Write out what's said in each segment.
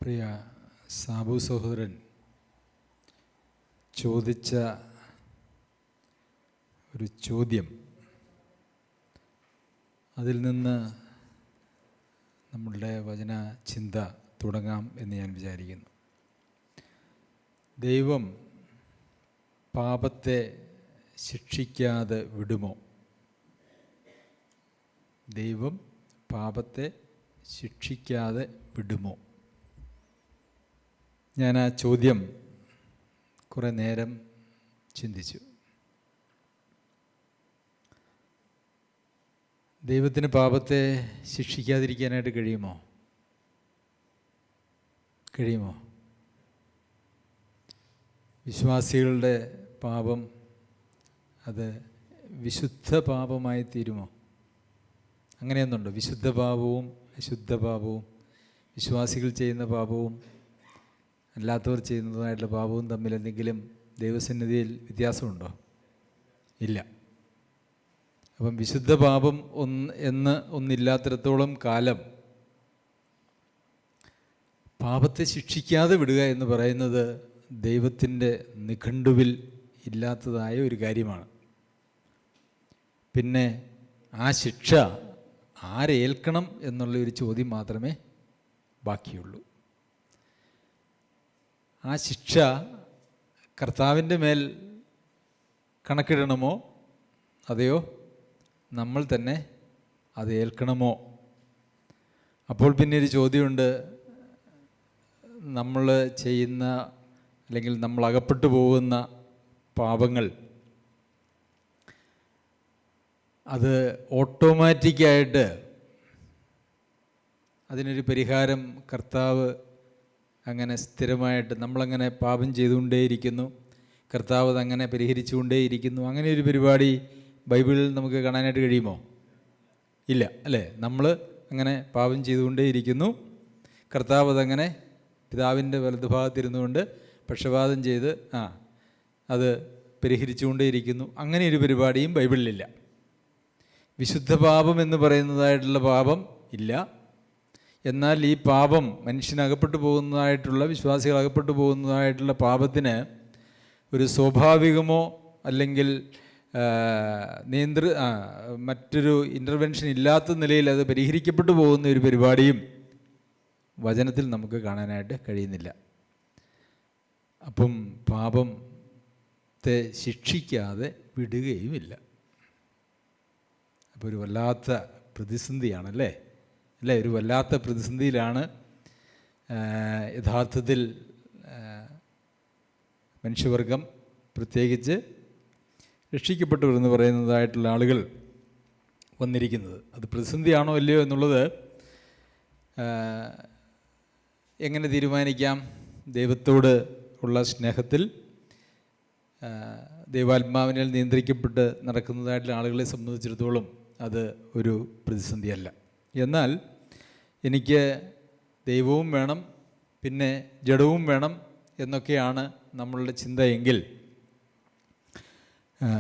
പ്രിയ സാബു സഹോദരൻ ചോദിച്ച ഒരു ചോദ്യം, അതിൽ നിന്ന് നമ്മളുടെ വചന ചിന്ത തുടങ്ങാം എന്ന് ഞാൻ വിചാരിക്കുന്നു. ദൈവം പാപത്തെ ശിക്ഷിക്കാതെ വിടുമോ? ദൈവം പാപത്തെ ശിക്ഷിക്കാതെ വിടുമോ? ഞാൻ ആ ചോദ്യം കുറേ നേരം ചിന്തിച്ചു. ദൈവത്തിന് പാപത്തെ ശിക്ഷിക്കാതിരിക്കാനായിട്ട് കഴിയുമോ? വിശ്വാസികളുടെ പാപം അത് വിശുദ്ധ പാപമായി തീരുമോ? അങ്ങനെയൊന്നുണ്ടോ? വിശുദ്ധ പാപവും അശുദ്ധ പാപവും, വിശ്വാസികൾ ചെയ്യുന്ന പാപവും അല്ലാത്തവർ ചെയ്യുന്നതുമായിട്ടുള്ള പാപവും തമ്മിൽ എന്തെങ്കിലും ദൈവസന്നിധിയിൽ വ്യത്യാസമുണ്ടോ? ഇല്ല. അപ്പം വിശുദ്ധ പാപം ഒന്നില്ലാത്തിടത്തോളം കാലം പാപത്തെ ശിക്ഷിക്കാതെ വിടുക എന്ന് പറയുന്നത് ദൈവത്തിൻ്റെ നിഘണ്ടുവിൽ ഇല്ലാത്തതായ ഒരു കാര്യമാണ്. പിന്നെ ആ ശിക്ഷ ആരേൽക്കണം എന്നുള്ള ഒരു ചോദ്യം മാത്രമേ ബാക്കിയുള്ളൂ. ആ ശിക്ഷ കർത്താവിൻ്റെ മേൽ കണക്കിടണമോ അതെയോ നമ്മൾ തന്നെ അത് ഏൽക്കണമോ? അപ്പോൾ പിന്നെ ഒരു ചോദ്യമുണ്ട്, നമ്മൾ ചെയ്യുന്ന അല്ലെങ്കിൽ നമ്മൾ അകപ്പെട്ടു പോകുന്ന പാപങ്ങൾ അത് ഓട്ടോമാറ്റിക്കായിട്ട് അതിനൊരു പരിഹാരം കർത്താവ് അങ്ങനെ സ്ഥിരമായിട്ട് നമ്മളങ്ങനെ പാപം ചെയ്തുകൊണ്ടേയിരിക്കുന്നു, കർത്താവ് അതങ്ങനെ പരിഹരിച്ചുകൊണ്ടേയിരിക്കുന്നു, അങ്ങനെ ഒരു പരിപാടി ബൈബിളിൽ നമുക്ക് കാണാനായിട്ട് കഴിയുമോ? ഇല്ല, അല്ലേ? നമ്മൾ അങ്ങനെ പാപം ചെയ്തുകൊണ്ടേയിരിക്കുന്നു, കർത്താവ് അതങ്ങനെ പിതാവിൻ്റെ വലതുഭാഗത്തിരുന്നുകൊണ്ട് പക്ഷപാതം ചെയ്ത് അത് പരിഹരിച്ചുകൊണ്ടേയിരിക്കുന്നു, അങ്ങനെ ഒരു പരിപാടിയും ബൈബിളിലില്ല. വിശുദ്ധ പാപം എന്ന് പറയുന്നതായിട്ടുള്ള പാപം ഇല്ല. എന്നാൽ ഈ പാപം മനുഷ്യനകപ്പെട്ടു പോകുന്നതായിട്ടുള്ള, വിശ്വാസികൾ അകപ്പെട്ടു പോകുന്നതായിട്ടുള്ള പാപത്തിന് ഒരു സ്വാഭാവികമോ അല്ലെങ്കിൽ മറ്റൊരു ഇൻ്റർവെൻഷൻ ഇല്ലാത്ത നിലയിൽ അത് പരിഹരിക്കപ്പെട്ടു പോകുന്ന ഒരു പരിപാടിയും വചനത്തിൽ നമുക്ക് കാണാനായിട്ട് കഴിയുന്നില്ല. അപ്പം പാപത്തെ ശിക്ഷിക്കാതെ വിടുകയുമില്ല. അപ്പോൾ ഒരു വല്ലാത്ത പ്രതിസന്ധിയാണല്ലേ? അല്ലേ? ഒരു വല്ലാത്ത പ്രതിസന്ധിയിലാണ് യഥാർത്ഥത്തിൽ മനുഷ്യവർഗം, പ്രത്യേകിച്ച് രക്ഷിക്കപ്പെട്ടവരെന്ന് പറയുന്നതായിട്ടുള്ള ആളുകൾ വന്നിരിക്കുന്നത്. അത് പ്രതിസന്ധിയാണോ അല്ലയോ എന്നുള്ളത് എങ്ങനെ തീരുമാനിക്കാം? ദൈവത്തോട് ഉള്ള സ്നേഹത്തിൽ ദൈവാത്മാവിനാൽ നിയന്ത്രിക്കപ്പെട്ട് നടക്കുന്നതായിട്ടുള്ള ആളുകളെ സംബന്ധിച്ചിടത്തോളം അത് ഒരു പ്രതിസന്ധിയല്ല. എന്നാൽ എനിക്ക് ദൈവവും വേണം, പിന്നെ ജഡവും വേണം എന്നൊക്കെയാണ് നമ്മളുടെ ചിന്തയെങ്കിൽ,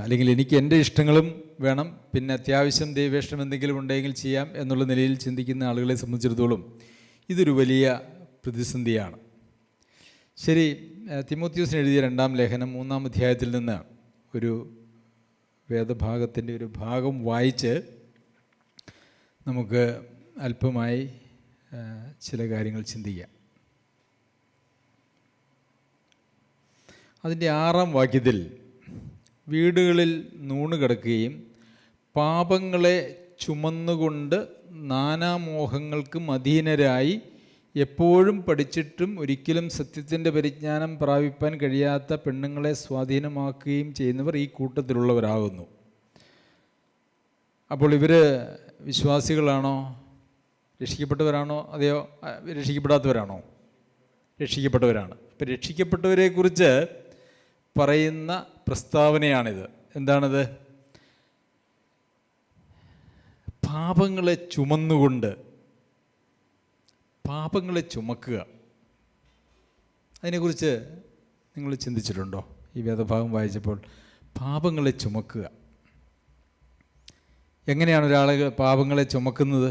അല്ലെങ്കിൽ എനിക്ക് എൻ്റെ ഇഷ്ടങ്ങളും വേണം, പിന്നെ അത്യാവശ്യം ദൈവേഷ്ടം എന്തെങ്കിലും ഉണ്ടെങ്കിൽ ചെയ്യാം എന്നുള്ള നിലയിൽ ചിന്തിക്കുന്ന ആളുകളെ സംബന്ധിച്ചിടത്തോളം ഇതൊരു വലിയ പ്രതിസന്ധിയാണ്. ശരി, തിമോത്തിയോസിന് എഴുതിയ 2-ാം ലേഖനം 3-ാം അധ്യായത്തിൽ നിന്ന് ഒരു വേദഭാഗത്തിൻ്റെ ഒരു ഭാഗം വായിച്ച് നമുക്ക് അല്പമായി ചില കാര്യങ്ങൾ ചിന്തിക്കാം. അതിൻ്റെ 6-ാം വാക്യത്തിൽ വീടുകളിൽ നൂണ് കിടക്കുകയും പാപങ്ങളെ ചുമന്നുകൊണ്ട് നാനാമോഹങ്ങൾക്കും അധീനരായി എപ്പോഴും പഠിച്ചിട്ടും ഒരിക്കലും സത്യത്തിൻ്റെ പരിജ്ഞാനം പ്രാപിപ്പാൻ കഴിയാത്ത പെണ്ണുങ്ങളെ സ്വാധീനമാക്കുകയും ചെയ്യുന്നവർ ഈ കൂട്ടത്തിലുള്ളവരാകുന്നു. അപ്പോൾ ഇവർ വിശ്വാസികളാണോ? രക്ഷിക്കപ്പെട്ടവരാണോ? അതെയോ രക്ഷിക്കപ്പെടാത്തവരാണോ? രക്ഷിക്കപ്പെട്ടവരാണ്. അപ്പം രക്ഷിക്കപ്പെട്ടവരെക്കുറിച്ച് പറയുന്ന പ്രസ്താവനയാണിത്. എന്താണിത്? പാപങ്ങളെ ചുമന്നുകൊണ്ട്, പാപങ്ങളെ ചുമക്കുക. അതിനെക്കുറിച്ച് നിങ്ങൾ ചിന്തിച്ചിട്ടുണ്ടോ? ഈ വേദഭാഗം വായിച്ചപ്പോൾ പാപങ്ങളെ ചുമക്കുക, എങ്ങനെയാണ് ഒരാൾ പാപങ്ങളെ ചുമക്കുന്നത്?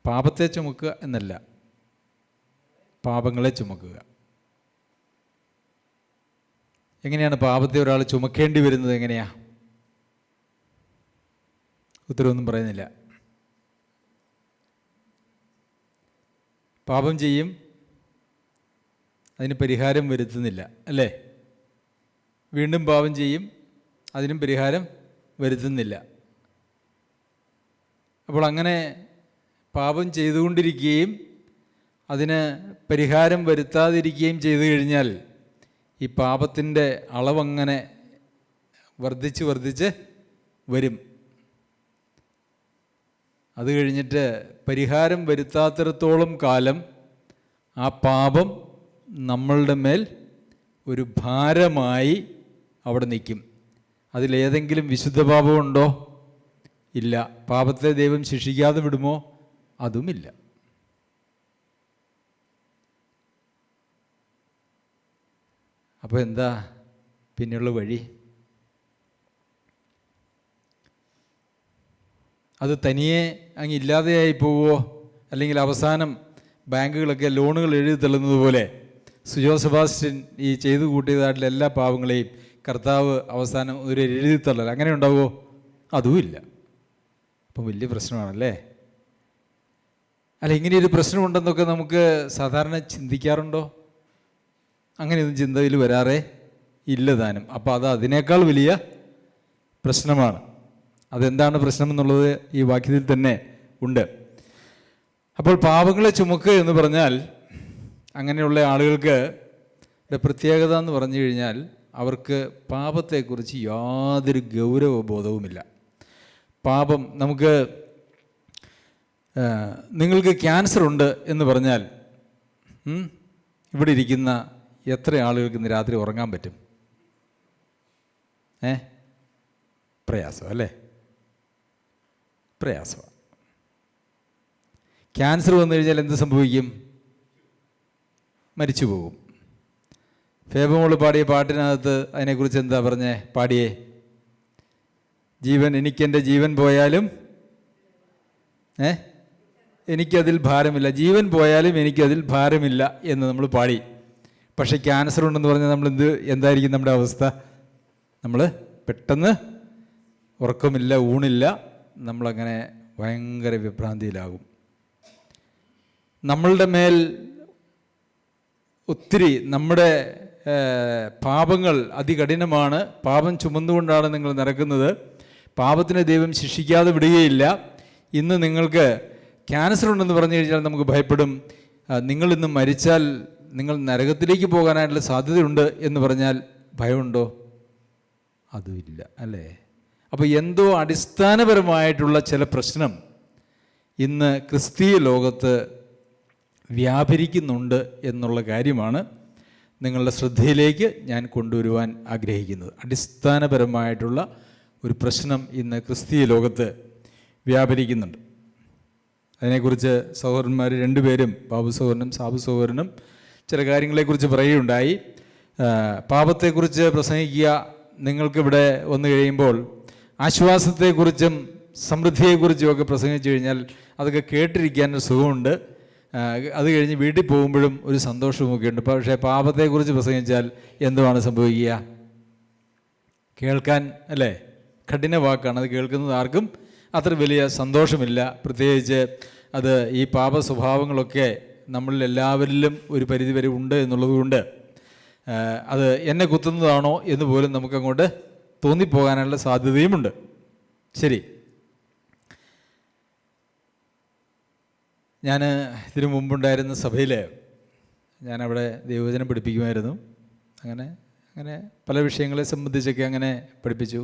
പാപത്തെ ചുമക്കുക എന്നല്ല, പാപങ്ങളെ ചുമക്കുക. എങ്ങനെയാണ് പാപത്തെ ഒരാൾ ചുമക്കേണ്ടി വരുന്നത്? എങ്ങനെയാ? ഉത്തരവൊന്നും പറയുന്നില്ല. പാപം ചെയ്യും, അതിന് പരിഹാരം വരുത്തുന്നില്ല, അല്ലേ? വീണ്ടും പാപം ചെയ്യും, അതിനും പരിഹാരം വരുത്തുന്നില്ല. അപ്പോൾ അങ്ങനെ പാപം ചെയ്തുകൊണ്ടിരിക്കുകയും അതിന് പരിഹാരം വരുത്താതിരിക്കുകയും ചെയ്തു കഴിഞ്ഞാൽ ഈ പാപത്തിൻ്റെ അളവങ്ങനെ വർദ്ധിച്ച് വർദ്ധിച്ച് വരും. അത് കഴിഞ്ഞിട്ട് പരിഹാരം വരുത്താത്തിടത്തോളം കാലം ആ പാപം നമ്മളുടെ മേൽ ഒരു ഭാരമായി അവിടെ നിൽക്കും. അതിലേതെങ്കിലും വിശുദ്ധ പാപമുണ്ടോ? ഇല്ല. പാപത്തെ ദൈവം ശിക്ഷിക്കാതെ വിടുമോ? അതുമില്ല. അപ്പോൾ എന്താ പിന്നെയുള്ള വഴി? അത് തനിയെ അങ്ങ് ഇല്ലാതെയായി പോവുമോ? അല്ലെങ്കിൽ അവസാനം ബാങ്കുകളൊക്കെ ലോണുകൾ എഴുതി തള്ളുന്നത് പോലെ സുജോ സെബാസ്റ്റ്യൻ ഈ ചെയ്തു കൂട്ടിയതായിട്ടുള്ള എല്ലാ പാവങ്ങളെയും കർത്താവ് അവസാനം ഒരു എഴുതി തള്ളൽ അങ്ങനെ ഉണ്ടാവുമോ? അതുമില്ല. അപ്പം വലിയ പ്രശ്നമാണല്ലേ? അല്ല, ഇങ്ങനെയൊരു പ്രശ്നമുണ്ടെന്നൊക്കെ നമുക്ക് സാധാരണ ചിന്തിക്കാറുണ്ടോ? അങ്ങനെയൊന്നും ചിന്തയിൽ വരാറേ ഇല്ല താനും. അപ്പോൾ അത് അതിനേക്കാൾ വലിയ പ്രശ്നമാണ്. അതെന്താണ് പ്രശ്നം എന്നുള്ളത് ഈ വാക്യത്തിൽ തന്നെ ഉണ്ട്. അപ്പോൾ പാപങ്ങളെ ചുമക്കുക എന്ന് പറഞ്ഞാൽ അങ്ങനെയുള്ള ആളുകൾക്ക് പ്രത്യേകത എന്ന് പറഞ്ഞു കഴിഞ്ഞാൽ അവർക്ക് പാപത്തെക്കുറിച്ച് യാതൊരു ഗൗരവബോധവുമില്ല. പാപം നമുക്ക് നിങ്ങൾക്ക് ക്യാൻസർ ഉണ്ട് എന്ന് പറഞ്ഞാൽ ഇവിടെ ഇരിക്കുന്ന എത്ര ആളുകൾക്ക് ഇന്ന് രാത്രി ഉറങ്ങാൻ പറ്റും? പ്രയാസം അല്ലേ? പ്രയാസമാണ്. ക്യാൻസർ വന്നു കഴിഞ്ഞാൽ എന്ത് സംഭവിക്കും? മരിച്ചു പോകും. ഫേബമോള് പാടിയ പാട്ടിനകത്ത് അതിനെക്കുറിച്ച് എന്താ പറഞ്ഞേ? പാടിയേ, ജീവൻ എനിക്കെൻ്റെ ജീവൻ പോയാലും എനിക്കതിൽ ഭാരമില്ല, ജീവൻ പോയാലും എനിക്കതിൽ ഭാരമില്ല എന്ന് നമ്മൾ പാടി. പക്ഷേ ക്യാൻസർ ഉണ്ടെന്ന് പറഞ്ഞാൽ നമ്മൾ എന്തായിരിക്കും നമ്മുടെ അവസ്ഥ? നമ്മൾ പെട്ടെന്ന് ഉറക്കമില്ല, ഊണില്ല, നമ്മളങ്ങനെ ഭയങ്കര വിഭ്രാന്തിയിലാകും. നമ്മളുടെ മേൽ ഒത്തിരി നമ്മുടെ പാപങ്ങൾ അതികഠിനമാണ്. പാപം ചുമന്നുകൊണ്ടാണ് നിങ്ങൾ നടക്കുന്നത്. പാപത്തിനെ ദൈവം ശിക്ഷിക്കാതെ വിടുകയില്ല. ഇന്ന് നിങ്ങൾക്ക് ക്യാൻസർ ഉണ്ടെന്ന് പറഞ്ഞു കഴിഞ്ഞാൽ നമുക്ക് ഭയപ്പെടും. നിങ്ങളിന്ന് മരിച്ചാൽ നിങ്ങൾ നരകത്തിലേക്ക് പോകാനായിട്ടുള്ള സാധ്യതയുണ്ട് എന്ന് പറഞ്ഞാൽ ഭയമുണ്ടോ? അതുമില്ല, അല്ലേ? അപ്പോൾ എന്തോ അടിസ്ഥാനപരമായിട്ടുള്ള ചില പ്രശ്നം ഇന്ന് ക്രിസ്തീയ ലോകത്ത് വ്യാപരിക്കുന്നുണ്ട് എന്നുള്ള കാര്യമാണ് നിങ്ങളുടെ ശ്രദ്ധയിലേക്ക് ഞാൻ കൊണ്ടുവരുവാൻ ആഗ്രഹിക്കുന്നത്. അടിസ്ഥാനപരമായിട്ടുള്ള ഒരു പ്രശ്നം ഇന്ന് ക്രിസ്തീയ ലോകത്ത് വ്യാപരിക്കുന്നുണ്ട്. അതിനെക്കുറിച്ച് സഹോദരന്മാർ രണ്ടുപേരും, ബാബു സഹോദരനും സാബു സഹോദരനും ചില കാര്യങ്ങളെക്കുറിച്ച് പറയുകയുണ്ടായി. പാപത്തെക്കുറിച്ച് പ്രസംഗിക്കുക നിങ്ങൾക്കിവിടെ വന്നു കഴിയുമ്പോൾ ആശ്വാസത്തെക്കുറിച്ചും സമൃദ്ധിയെക്കുറിച്ചും ഒക്കെ പ്രസംഗിച്ചു കഴിഞ്ഞാൽ അതൊക്കെ കേട്ടിരിക്കാനൊരു സുഖമുണ്ട്. അത് കഴിഞ്ഞ് വീട്ടിൽ പോകുമ്പോഴും ഒരു സന്തോഷമൊക്കെ ഉണ്ട്. പക്ഷേ പാപത്തെക്കുറിച്ച് പ്രസംഗിച്ചാൽ എന്തുവാണ് സംഭവിക്കുക? കേൾക്കാൻ, അല്ലേ, കഠിന വാക്കാണ്. അത് കേൾക്കുന്നത് ആർക്കും അത്ര വലിയ സന്തോഷമില്ല. പ്രത്യേകിച്ച് അത് ഈ പാപ സ്വഭാവങ്ങളൊക്കെ നമ്മളിൽ എല്ലാവരിലും ഒരു പരിധിവരെ ഉണ്ട് എന്നുള്ളത് കൊണ്ട് അത് എന്നെ കുത്തുന്നതാണോ എന്ന് പോലും നമുക്കങ്ങോട്ട് തോന്നിപ്പോകാനുള്ള സാധ്യതയുമുണ്ട്. ശരി, ഞാൻ ഇതിനു മുമ്പുണ്ടായിരുന്ന സഭയിൽ ഞാനവിടെ ദൈവവചനം പഠിപ്പിക്കുമായിരുന്നു. അങ്ങനെ പല വിഷയങ്ങളെ സംബന്ധിച്ചൊക്കെ അങ്ങനെ പഠിപ്പിച്ചു.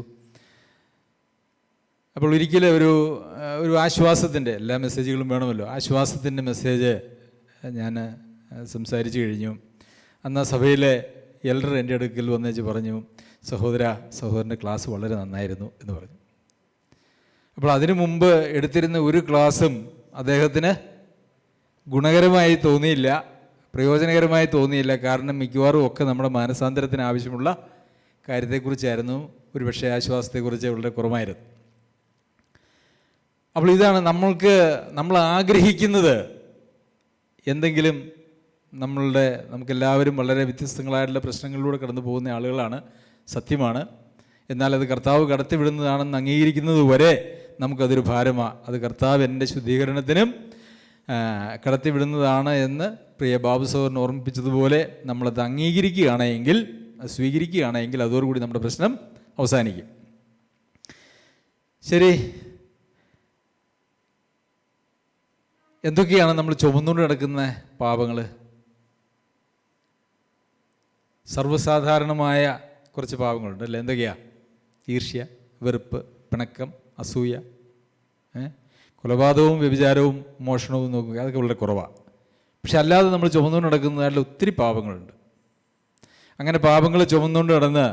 അപ്പോൾ ഒരിക്കലും ഒരു ആശ്വാസത്തിൻ്റെ, എല്ലാ മെസ്സേജുകളും വേണമല്ലോ, ആശ്വാസത്തിൻ്റെ മെസ്സേജ് ഞാൻ സംസാരിച്ചു കഴിഞ്ഞു. അന്ന് ആ സഭയിലെ എൽഡർ എൻ്റെ അടുക്കൽ വന്നേച്ച് പറഞ്ഞു, സഹോദരൻ്റെ ക്ലാസ് വളരെ നന്നായിരുന്നു എന്ന് പറഞ്ഞു. അപ്പോൾ അതിനു മുമ്പ് എടുത്തിരുന്ന ഒരു ക്ലാസ്സും അദ്ദേഹത്തിന് ഗുണകരമായി തോന്നിയില്ല, പ്രയോജനകരമായി തോന്നിയില്ല. കാരണം മിക്കവാറും ഒക്കെ നമ്മുടെ മാനസാന്തരത്തിന് ആവശ്യമുള്ള കാര്യത്തെക്കുറിച്ചായിരുന്നു. ഒരുപക്ഷെ ആശ്വാസത്തെക്കുറിച്ച് വളരെ കുറവായിരുന്നു. അപ്പോൾ ഇതാണ് നമ്മൾ ആഗ്രഹിക്കുന്നത്. എന്തെങ്കിലും നമുക്കെല്ലാവരും വളരെ വ്യത്യസ്തങ്ങളായിട്ടുള്ള പ്രശ്നങ്ങളിലൂടെ കടന്നു പോകുന്ന ആളുകളാണ്, സത്യമാണ്. എന്നാൽ അത് കർത്താവ് കടത്തിവിടുന്നതാണെന്ന് അംഗീകരിക്കുന്നത് വരെ നമുക്കതൊരു ഭാരമാണ്. അത് കർത്താവ് എൻ്റെ ശുദ്ധീകരണത്തിനും കടത്തിവിടുന്നതാണ് എന്ന് പ്രിയ ബാബു സഹോദരൻ ഓർമ്മിപ്പിച്ചതുപോലെ നമ്മളത് അംഗീകരിക്കുകയാണെങ്കിൽ, സ്വീകരിക്കുകയാണെങ്കിൽ അതോടുകൂടി നമ്മുടെ പ്രശ്നം അവസാനിക്കും. ശരി, എന്തൊക്കെയാണ് നമ്മൾ ചുമന്നുകൊണ്ട് കിടക്കുന്ന പാപങ്ങൾ? സർവ്വസാധാരണമായ കുറച്ച് പാപങ്ങളുണ്ട് അല്ലേ? എന്തൊക്കെയാ? ഈർഷ്യ, വെറുപ്പ്, പിണക്കം, അസൂയ, കൊലപാതകവും വ്യഭിചാരവും മോഷണവും നോക്കുക, അതൊക്കെ വളരെ കുറവാണ്. പക്ഷെ അല്ലാതെ നമ്മൾ ചുമന്നുകൊണ്ട് നടക്കുന്നതായിട്ടുള്ള ഒത്തിരി പാപങ്ങളുണ്ട്. അങ്ങനെ പാപങ്ങൾ ചുമന്നുകൊണ്ട് നടന്ന്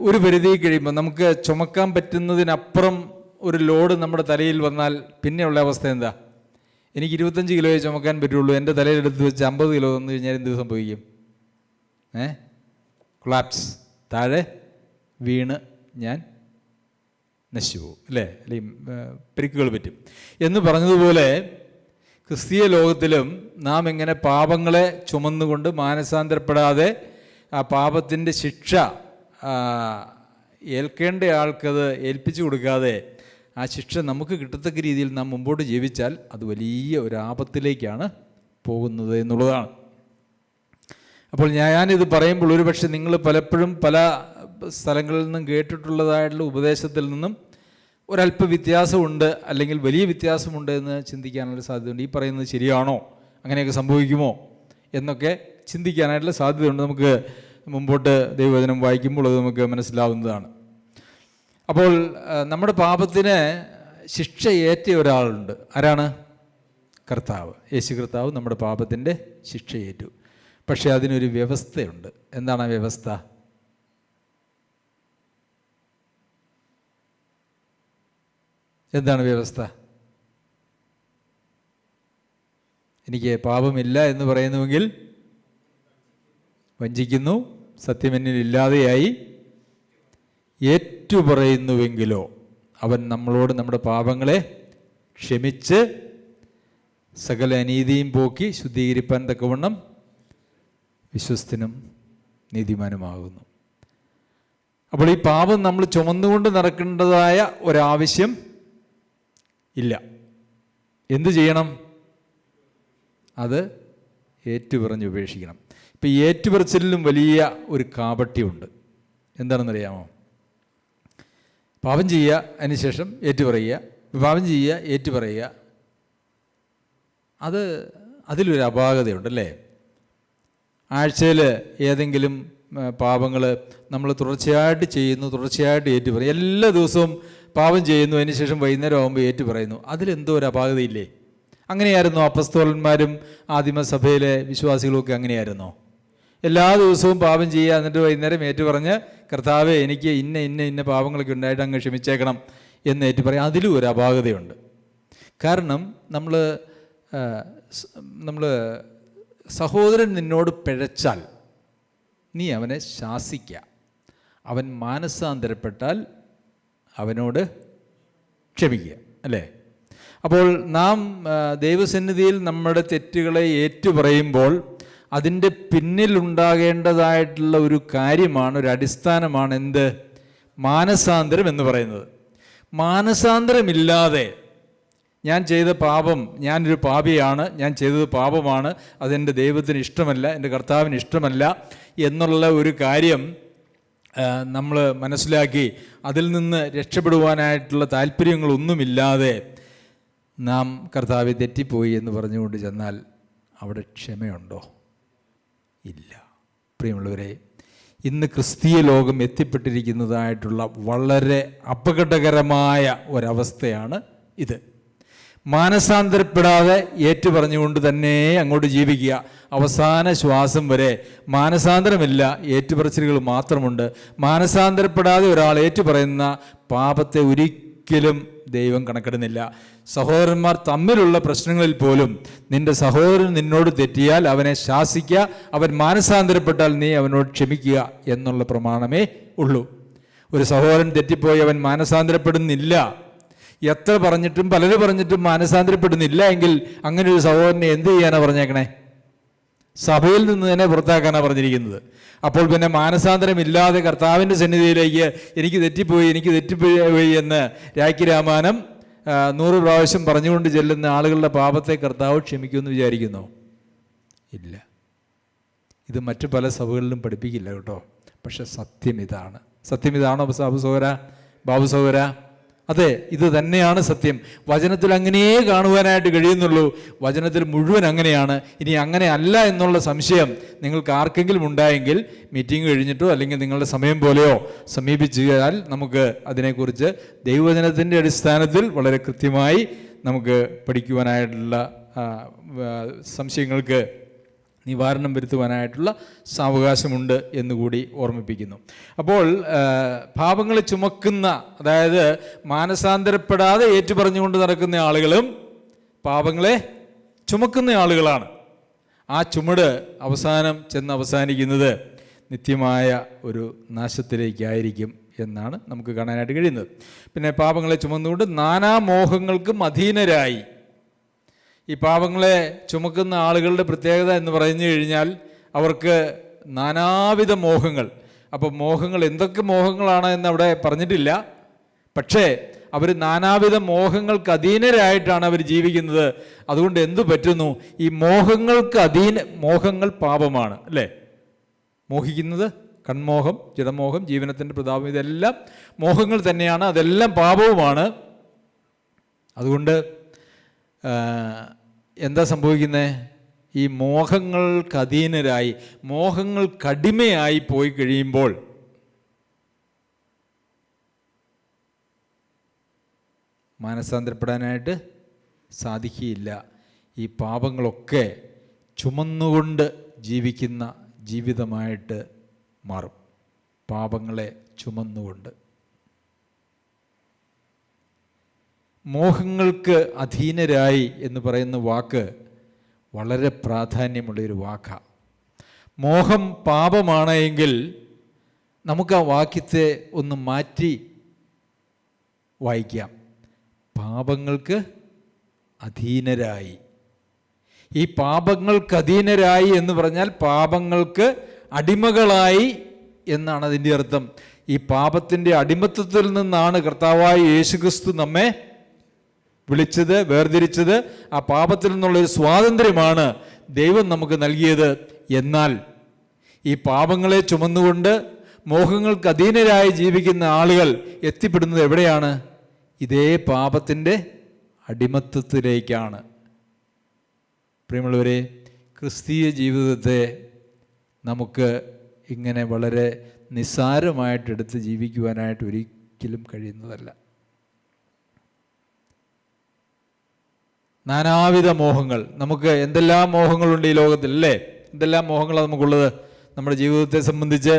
ഒരു പരിധി കഴിയുമ്പോൾ നമുക്ക് ചുമക്കാൻ പറ്റുന്നതിനപ്പുറം ഒരു ലോഡ് നമ്മുടെ തലയിൽ വന്നാൽ പിന്നെയുള്ള അവസ്ഥ എന്താ? എനിക്ക് 25 കിലോയെ ചുമക്കാൻ പറ്റുള്ളൂ, എൻ്റെ തലയിലെടുത്ത് വെച്ച് 50 കിലോ തന്നു കഴിഞ്ഞാൽ എന്ത് സംഭവിക്കും? കൊളാപ്സ്, താഴെ വീണ് ഞാൻ നശിച്ചു പോകും അല്ലേ? അല്ലെങ്കിൽ പരിക്കുകൾ പറ്റും എന്ന് പറഞ്ഞതുപോലെ ക്രിസ്തീയ ലോകത്തിലും നാം എങ്ങനെ പാപങ്ങളെ ചുമന്നുകൊണ്ട് മാനസാന്തരപ്പെടാതെ ആ പാപത്തിൻ്റെ ശിക്ഷ ഏൽക്കേണ്ട ആൾക്കത് ഏൽപ്പിച്ചു കൊടുക്കാതെ ആ ശിക്ഷ നമുക്ക് കിട്ടത്തക്ക രീതിയിൽ നാം മുമ്പോട്ട് ജീവിച്ചാൽ അത് വലിയ ഒരു ആപത്തിലേക്കാണ് പോകുന്നത് എന്നുള്ളതാണ്. അപ്പോൾ ഞാനിത് പറയുമ്പോൾ ഒരുപക്ഷെ നിങ്ങൾ പലപ്പോഴും പല സ്ഥലങ്ങളിൽ നിന്നും കേട്ടിട്ടുള്ളതായിട്ടുള്ള ഉപദേശത്തിൽ നിന്നും ഒരല്പ വ്യത്യാസമുണ്ട്, അല്ലെങ്കിൽ വലിയ വ്യത്യാസമുണ്ട് എന്ന് ചിന്തിക്കാനുള്ള സാധ്യതയുണ്ട്. ഈ പറയുന്നത് ശരിയാണോ, അങ്ങനെയൊക്കെ സംഭവിക്കുമോ എന്നൊക്കെ ചിന്തിക്കാനായിട്ടുള്ള സാധ്യതയുണ്ട്. നമുക്ക് മുമ്പോട്ട് ദൈവവചനം വായിക്കുമ്പോൾ അത് നമുക്ക് മനസ്സിലാവുന്നതാണ്. അപ്പോൾ നമ്മുടെ പാപത്തിന് ശിക്ഷ ഏറ്റ ഒരാളുണ്ട്. ആരാണ്? കർത്താവ്, യേശു കർത്താവ് നമ്മുടെ പാപത്തിൻ്റെ ശിക്ഷ ഏറ്റു. പക്ഷേ അതിനൊരു വ്യവസ്ഥയുണ്ട്. എന്താണ് ആ വ്യവസ്ഥ? എന്താണ് വ്യവസ്ഥ? എനിക്ക് പാപമില്ല എന്ന് പറയുന്നുവെങ്കിൽ വഞ്ചിക്കുന്നു, സത്യം എന്നിൽ ഇല്ലാതെയായി ഏറ്റുപറയുന്നുവെങ്കിലോ അവൻ നമ്മളോട് നമ്മുടെ പാപങ്ങളെ ക്ഷമിച്ച് സകല അനീതിയും പോക്കി ശുദ്ധീകരിപ്പാൻ തക്കവണ്ണം വിശ്വസ്തനും നീതിമാനുമാകുന്നു. അപ്പോൾ ഈ പാപം നമ്മൾ ചുമന്നുകൊണ്ട് നടക്കേണ്ടതായ ഒരാവശ്യം ഇല്ല. എന്തു ചെയ്യണം? അത് ഏറ്റുപറഞ്ഞ് ഉപേക്ഷിക്കണം. ഇപ്പം ഈ ഏറ്റുപറച്ചിലും വലിയ ഒരു കാപട്യമുണ്ട്. എന്താണെന്നറിയാമോ? പാപം ചെയ്യുക, അതിനുശേഷം ഏറ്റുപറയുക, പാപം ചെയ്യുക, ഏറ്റുപറയുക. അതിലൊരു അപാകതയുണ്ടല്ലേ? ആഴ്ചയിൽ ഏതെങ്കിലും പാപങ്ങൾ നമ്മൾ തുടർച്ചയായിട്ട് ചെയ്യുന്നു, തുടർച്ചയായിട്ട് ഏറ്റുപറയും. എല്ലാ ദിവസവും പാപം ചെയ്യുന്നു, അതിനുശേഷം വൈകുന്നേരം ആകുമ്പോൾ ഏറ്റുപറയുന്നു. അതിലെന്തോ ഒരു അപാകതയില്ലേ? അങ്ങനെയായിരുന്നോ അപ്പസ്തോലന്മാരും ആദിമസഭയിലെ വിശ്വാസികളുമൊക്കെ? അങ്ങനെയായിരുന്നോ? എല്ലാ ദിവസവും പാപം ചെയ്യുക, എന്നിട്ട് വൈകുന്നേരം ഏറ്റുപറഞ്ഞ് കർത്താവേ എനിക്ക് ഇന്ന ഇന്ന ഇന്ന പാപങ്ങളൊക്കെ ഉണ്ടായിട്ട് അങ്ങ് ക്ഷമിച്ചേക്കണം എന്ന് ഏറ്റുപറയും. അതിലും ഒരു അപാകതയുണ്ട്. കാരണം നമ്മൾ സഹോദരൻ നിന്നോട് പിഴച്ചാൽ നീ അവനെ ശാസിക്കുക, അവൻ മാനസാന്തരപ്പെട്ടാൽ അവനോട് ക്ഷമിക്കുക അല്ലേ? അപ്പോൾ നാം ദൈവസന്നിധിയിൽ നമ്മുടെ തെറ്റുകളെ ഏറ്റുപറയുമ്പോൾ അതിൻ്റെ പിന്നിലുണ്ടാകേണ്ടതായിട്ടുള്ള ഒരു കാര്യമാണ്, ഒരു അടിസ്ഥാനമാണ് എന്ത്? മാനസാന്തരം എന്ന് പറയുന്നത്. മാനസാന്തരമില്ലാതെ ഞാൻ ചെയ്ത പാപം, ഞാനൊരു പാപിയാണ്, ഞാൻ ചെയ്തത് പാപമാണ്, അതെൻ്റെ ദൈവത്തിന് ഇഷ്ടമല്ല, എൻ്റെ കർത്താവിന് ഇഷ്ടമല്ല എന്നുള്ള ഒരു കാര്യം നമ്മൾ മനസ്സിലാക്കി അതിൽ നിന്ന് രക്ഷപ്പെടുവാനായിട്ടുള്ള താല്പര്യങ്ങളൊന്നുമില്ലാതെ നാം കർത്താവെ തെറ്റിപ്പോയി എന്ന് പറഞ്ഞുകൊണ്ട് ചെന്നാൽ അവിടെ ക്ഷമയുണ്ടോ? ഇല്ല. പ്രിയമുള്ളവരെ, ഇന്ന് ക്രിസ്തീയ ലോകം എത്തിപ്പെട്ടിരിക്കുന്നതായിട്ടുള്ള വളരെ അപകടകരമായ ഒരവസ്ഥയാണ് ഇത്. മാനസാന്തരപ്പെടാതെ ഏറ്റുപറഞ്ഞുകൊണ്ട് തന്നെ അങ്ങോട്ട് ജീവിക്കുക. അവസാന ശ്വാസം വരെ മാനസാന്തരമില്ല, ഏറ്റുപറച്ചിലുകൾ മാത്രമുണ്ട്. മാനസാന്തരപ്പെടാതെ ഒരാൾ ഏറ്റുപറയുന്ന പാപത്തെ ഒരിക്കലും ദൈവം കണക്കിടുന്നില്ല. സഹോദരന്മാർ തമ്മിലുള്ള പ്രശ്നങ്ങളിൽ പോലും നിന്റെ സഹോദരൻ നിന്നോട് തെറ്റിയാൽ അവനെ ശാസിക്കുക, അവൻ മാനസാന്തരപ്പെട്ടാൽ നീ അവനോട് ക്ഷമിക്കുക എന്നുള്ള പ്രമാണമേ ഉള്ളൂ. ഒരു സഹോദരൻ തെറ്റിപ്പോയി അവൻ മാനസാന്തരപ്പെടുന്നില്ല എത്ര പറഞ്ഞിട്ടും പലരും പറഞ്ഞിട്ടും മാനസാന്തരപ്പെടുന്നില്ല എങ്കിൽ അങ്ങനെ ഒരു സഹോദരനെ എന്ത് ചെയ്യാനാണ് പറഞ്ഞേക്കണേ? സഭയിൽ നിന്ന് തന്നെ പുറത്താക്കാനാണ് പറഞ്ഞിരിക്കുന്നത്. അപ്പോൾ പിന്നെ മാനസാന്തരമില്ലാതെ കർത്താവിൻ്റെ സന്നിധിയിലേക്ക് എനിക്ക് തെറ്റിപ്പോയി എന്ന് രാഖി രാമാനം 100 പ്രാവശ്യം പറഞ്ഞുകൊണ്ട് ചെല്ലുന്ന ആളുകളുടെ പാപത്തെ കർത്താവ് ക്ഷമിക്കുമെന്ന് വിചാരിക്കുന്നോ? ഇല്ല. ഇത് മറ്റു പല സഭകളിലും പഠിപ്പിക്കില്ല കേട്ടോ. പക്ഷെ സത്യം ഇതാണ്. സത്യം ഇതാണോ ബാബു സഹോദര? അതെ, ഇത് തന്നെയാണ് സത്യം. വചനത്തിൽ അങ്ങനെയേ കാണുവാനായിട്ട് കഴിയുന്നുള്ളൂ. വചനത്തിൽ മുഴുവൻ അങ്ങനെയാണ്. ഇനി അങ്ങനെ അല്ല എന്നുള്ള സംശയം നിങ്ങൾക്ക് ആർക്കെങ്കിലും ഉണ്ടായെങ്കിൽ മീറ്റിംഗ് കഴിഞ്ഞിട്ടോ അല്ലെങ്കിൽ നിങ്ങളുടെ സമയം പോലെയോ സമീപിച്ചാൽ നമുക്ക് അതിനെക്കുറിച്ച് ദൈവവചനത്തിൻ്റെ അടിസ്ഥാനത്തിൽ വളരെ കൃത്യമായി നമുക്ക് പഠിക്കുവാനായിട്ടുള്ള സംശയങ്ങൾക്ക് നിവാരണം വരുത്തുവാനായിട്ടുള്ള സാവകാശമുണ്ട് എന്നുകൂടി ഓർമ്മിപ്പിക്കുന്നു. അപ്പോൾ പാപങ്ങളെ ചുമക്കുന്ന, അതായത് മാനസാന്തരപ്പെടാതെ ഏറ്റുപറഞ്ഞുകൊണ്ട് നടക്കുന്ന ആളുകളും പാപങ്ങളെ ചുമക്കുന്ന ആളുകളാണ്. ആ ചുമട് അവസാനിക്കുന്നത് നിത്യമായ ഒരു നാശത്തിലേക്കായിരിക്കും എന്നാണ് നമുക്ക് കാണാനായിട്ട് കഴിയുന്നത്. പിന്നെ പാപങ്ങളെ ചുമന്നുകൊണ്ട് നാനാമോഹങ്ങൾക്കും അധീനരായി. ഈ പാപങ്ങളെ ചുമക്കുന്ന ആളുകളുടെ പ്രത്യേകത എന്ന് പറഞ്ഞു കഴിഞ്ഞാൽ അവർക്ക് നാനാവിധ മോഹങ്ങൾ. അപ്പോൾ മോഹങ്ങൾ എന്തൊക്കെ മോഹങ്ങളാണ് എന്ന് അവിടെ പറഞ്ഞിട്ടില്ല. പക്ഷേ അവർ നാനാവിധ മോഹങ്ങൾക്ക് അധീനരായിട്ടാണ് അവർ ജീവിക്കുന്നത്. അതുകൊണ്ട് എന്തു പറ്റുന്നു? ഈ മോഹങ്ങൾ പാപമാണ് അല്ലേ? മോഹിക്കുന്നത് കൺമോഹം, ജഡമോഹം, ജീവനത്തിൻ്റെ പ്രതാപം, ഇതെല്ലാം മോഹങ്ങൾ തന്നെയാണ്. അതെല്ലാം പാപവുമാണ്. അതുകൊണ്ട് എന്താ സംഭവിക്കുന്നത്? ഈ മോഹങ്ങൾക്കധീനരായി, മോഹങ്ങൾക്കടിമയായി പോയി കഴിയുമ്പോൾ മാനസാന്തരപ്പെടാനായിട്ട് സാധിക്കുകയില്ല. ഈ പാപങ്ങളൊക്കെ ചുമന്നുകൊണ്ട് ജീവിക്കുന്ന ജീവിതമായിട്ട് മാറും. പാപങ്ങളെ ചുമന്നുകൊണ്ട്. മോഹങ്ങൾക്ക് അധീനരായി എന്ന് പറയുന്ന വാക്ക് വളരെ പ്രാധാന്യമുള്ളൊരു വാക്കാണ്. മോഹം പാപമാണ് എങ്കിൽ നമുക്ക് ആ വാക്യത്തെ ഒന്ന് മാറ്റി വായിക്കാം. പാപങ്ങൾക്ക് അധീനരായി. ഈ പാപങ്ങൾക്ക് അധീനരായി എന്ന് പറഞ്ഞാൽ പാപങ്ങൾക്ക് അടിമകളായി എന്നാണ് അതിൻ്റെ അർത്ഥം. ഈ പാപത്തിൻ്റെ അടിമത്തത്തിൽ നിന്നാണ് കർത്താവായ യേശുക്രിസ്തു നമ്മെ വിളിച്ചത്, വേർതിരിച്ചത്. ആ പാപത്തിൽ നിന്നുള്ളൊരു സ്വാതന്ത്ര്യമാണ് ദൈവം നമുക്ക് നൽകിയത്. എന്നാൽ ഈ പാപങ്ങളെ ചുമന്നുകൊണ്ട് മോഹങ്ങൾക്ക് അധീനരായി ജീവിക്കുന്ന ആളുകൾ എത്തിപ്പെടുന്നത് എവിടെയാണ്? ഇതേ പാപത്തിൻ്റെ അടിമത്തത്തിലേക്കാണ്. പ്രിയമുള്ളവരെ, ക്രിസ്തീയ ജീവിതത്തെ നമുക്ക് ഇങ്ങനെ വളരെ നിസ്സാരമായിട്ടെടുത്ത് ജീവിക്കുവാനായിട്ട് ഒരിക്കലും കഴിയുന്നതല്ല. നാനാവിധ മോഹങ്ങൾ. നമുക്ക് എന്തെല്ലാം മോഹങ്ങളുണ്ട് ഈ ലോകത്തിൽ അല്ലേ? എന്തെല്ലാം മോഹങ്ങളാണ് നമുക്കുള്ളത് നമ്മുടെ ജീവിതത്തെ സംബന്ധിച്ച്.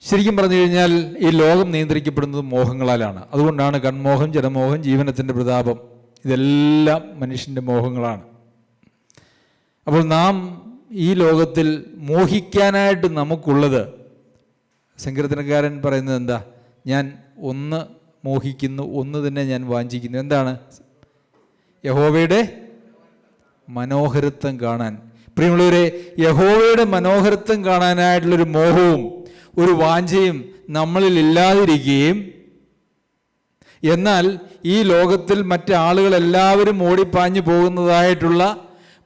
ശരിക്കും പറഞ്ഞു കഴിഞ്ഞാൽ ഈ ലോകം നിയന്ത്രിക്കപ്പെടുന്നത് മോഹങ്ങളാലാണ്. അതുകൊണ്ടാണ് കൺമോഹം, ജഡമോഹം, ജീവനത്തിൻ്റെ പ്രതാപം, ഇതെല്ലാം മനുഷ്യൻ്റെ മോഹങ്ങളാണ്. അപ്പോൾ നാം ഈ ലോകത്തിൽ മോഹിക്കാനായിട്ട് നമുക്കുള്ളത്, സങ്കീർത്തനക്കാരൻ പറയുന്നത് എന്താ? ഞാൻ ഒന്ന് മോഹിക്കുന്നു, ഒന്ന് തന്നെ ഞാൻ വാഞ്ചിക്കുന്നു. എന്താണ്? യഹോവയുടെ മനോഹരത്വം കാണാൻ. പ്രിയമുള്ളവരെ, യഹോവയുടെ മനോഹരത്വം കാണാനായിട്ടുള്ളൊരു മോഹവും ഒരു വാഞ്ചയും നമ്മളിൽ ഇല്ലാതിരിക്കുകയും, എന്നാൽ ഈ ലോകത്തിൽ മറ്റാളുകളെല്ലാവരും ഓടിപ്പാഞ്ഞു പോകുന്നതായിട്ടുള്ള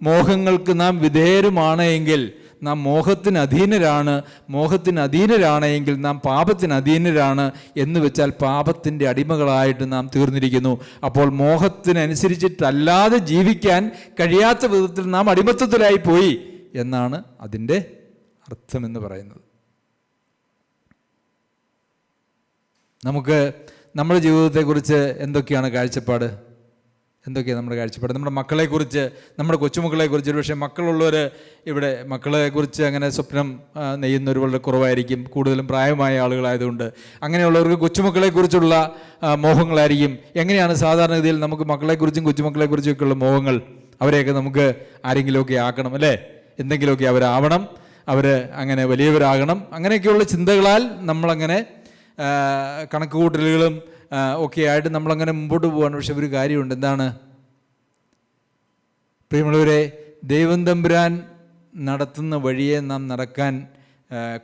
മോഹങ്ങൾക്ക് നാം വിധേയരുമാണ് എങ്കിൽ നാം മോഹത്തിന് അധീനരാണ് എങ്കിൽ നാം പാപത്തിന് അധീനരാണ് എന്ന് വെച്ചാൽ പാപത്തിൻ്റെ അടിമകളായിട്ട് നാം തീർന്നിരിക്കുന്നു. അപ്പോൾ മോഹത്തിനനുസരിച്ചിട്ടല്ലാതെ ജീവിക്കാൻ കഴിയാത്ത വിധത്തിൽ നാം അടിമത്തത്തിലായി പോയി എന്നാണ് അതിൻ്റെ അർത്ഥമെന്ന് പറയുന്നത്. നമുക്ക് നമ്മുടെ ജീവിതത്തെക്കുറിച്ച് എന്തൊക്കെയാണ് കാഴ്ചപ്പാട്? എന്തൊക്കെയാണ് നമ്മുടെ കാഴ്ചപ്പാട്? നമ്മുടെ മക്കളെക്കുറിച്ച്, നമ്മുടെ കൊച്ചുമക്കളെക്കുറിച്ച്. ഒരു പക്ഷേ മക്കളുള്ളവർ ഇവിടെ മക്കളെക്കുറിച്ച് അങ്ങനെ സ്വപ്നം നെയ്യുന്നവർ വളരെ കുറവായിരിക്കും, കൂടുതലും പ്രായമായ ആളുകളായതുകൊണ്ട്. അങ്ങനെയുള്ളവർക്ക് കൊച്ചുമക്കളെക്കുറിച്ചുള്ള മോഹങ്ങളായിരിക്കും. എങ്ങനെയാണ് സാധാരണഗതിയിൽ നമുക്ക് മക്കളെക്കുറിച്ചും കൊച്ചുമക്കളെക്കുറിച്ചൊക്കെയുള്ള മോഹങ്ങൾ? അവരെയൊക്കെ നമുക്ക് ആരെങ്കിലുമൊക്കെ ആക്കണം അല്ലേ? എന്തെങ്കിലുമൊക്കെ അവരാവണം, അവർ അങ്ങനെ വലിയവരാകണം, അങ്ങനെയൊക്കെയുള്ള ചിന്തകളാൽ നമ്മളങ്ങനെ കണക്കുകൂട്ടലുകളും ഒക്കെ ആയിട്ട് നമ്മളങ്ങനെ മുമ്പോട്ട് പോകാണ്. പക്ഷെ ഒരു കാര്യമുണ്ട്, എന്താണ് പ്രിയമുള്ളവരെ, ദൈവം തമ്പുരാൻ നടത്തുന്ന വഴിയെ നാം നടക്കാൻ